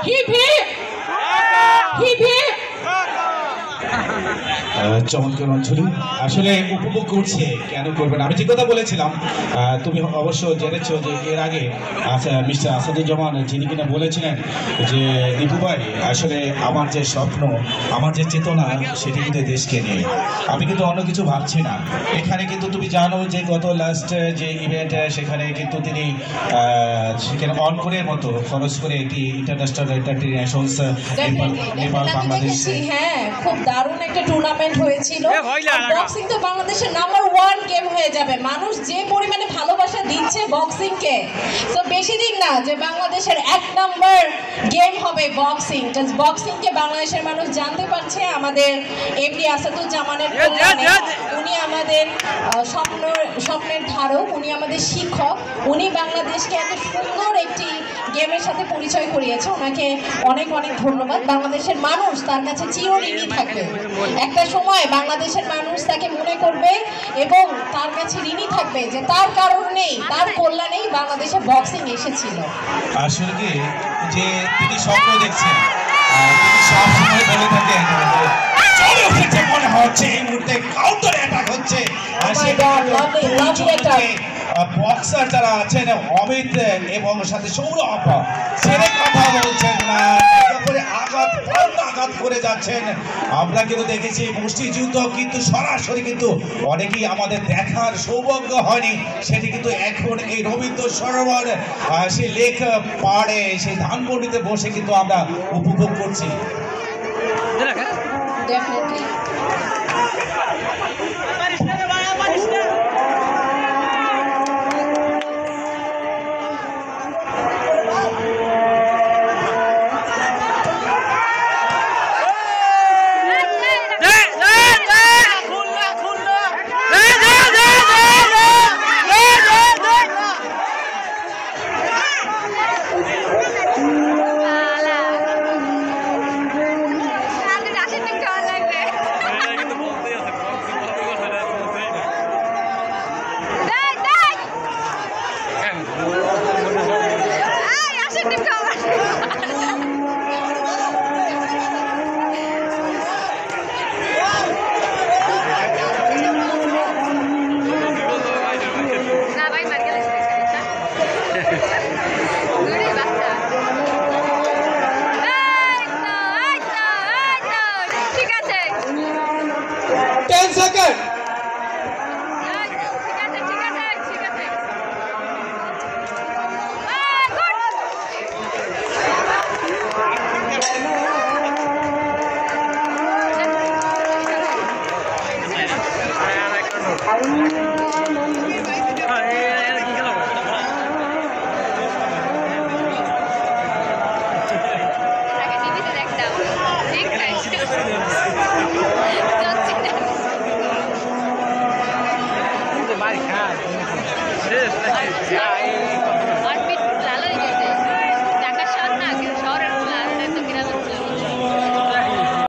Hip hip hip hip. চমৎকার অঞ্চলি আসলে উপভোগ করছে, কেন করবেন? আমি যে কথা বলেছিলাম, তুমি অবশ্য জেনেছো যে এর আগে মিস্টার আসাদুজ্জামান যিনি কিনা বলেছিলেন যে দীপু ভাই, আসলে আমার যে স্বপ্ন, আমার যে চেতনা, সেটি কিন্তু দেশকে নিয়ে। আমি কিন্তু অন্য কিছু ভাবছি না। এখানে কিন্তু তুমি জানো যে গত লাস্ট যে ইভেন্ট, সেখানে কিন্তু তিনি সেখানে অনকরের মতো খরচ করে একটি ইন্টারন্যাশনাল নেশনস নেপাল বাংলাদেশ, হ্যাঁ, খুব দারুণ একটা টুর্নামেন্ট হয়েছিল। বক্সিং তো বাংলাদেশের নাম্বার 1 গেম হয়ে যাবে। মানুষ যে পরিমাণে ভালোবাসা দিচ্ছে বক্সিংকে, তো বেশি দিন না যে বাংলাদেশের 1 নাম্বার গেম হবে বক্সিং। বক্সিংকে বাংলাদেশের মানুষ জানতে পারছে আমাদের এমডি আসাদুজ্জামানের কল্যাণে। উনি আমাদের স্বপ্নের ধারক, উনি আমাদের শিক্ষক। উনি বাংলাদেশকে এত সুন্দর একটি গেমের সাথে পরিচয় করিয়েছে। ওনাকে অনেক অনেক ধন্যবাদ। বাংলাদেশের মানুষ তার কাছে চিরঋণী থাকবে। একটা সময় বাংলাদেশের মানুষ তাকে মনে করবে এবং তার কাছে ঋণী থাকবে যে তার কারণেই, তার কল্যাণেই বাংলাদেশে বক্সিং এসেছিল। আসলে কি যে তিনি স্বপ্ন দেখছেন, তিনি সবসময় বলে থাকেন চলো হচ্ছে মনে হচ্ছে এই মুহূর্তে কাউন্টার অ্যাটাক হচ্ছে। বক্সার যারা আছেন অমিত এবং সাথে সৌরভ, ছেড়ে কথা বলছেন না, আঘাত করে যাচ্ছেন। আমরা কিন্তু দেখেছি মুষ্টিযুদ্ধ, কিন্তু সরাসরি কিন্তু অনেকেই আমাদের দেখার সৌভাগ্য হয়নি। সেটি কিন্তু এখন এই রবীন্দ্র সরোবর, সেই লেক পাড়ে, সেই ধানমন্ডিতে বসে কিন্তু আমরা উপভোগ করছি। Definitely.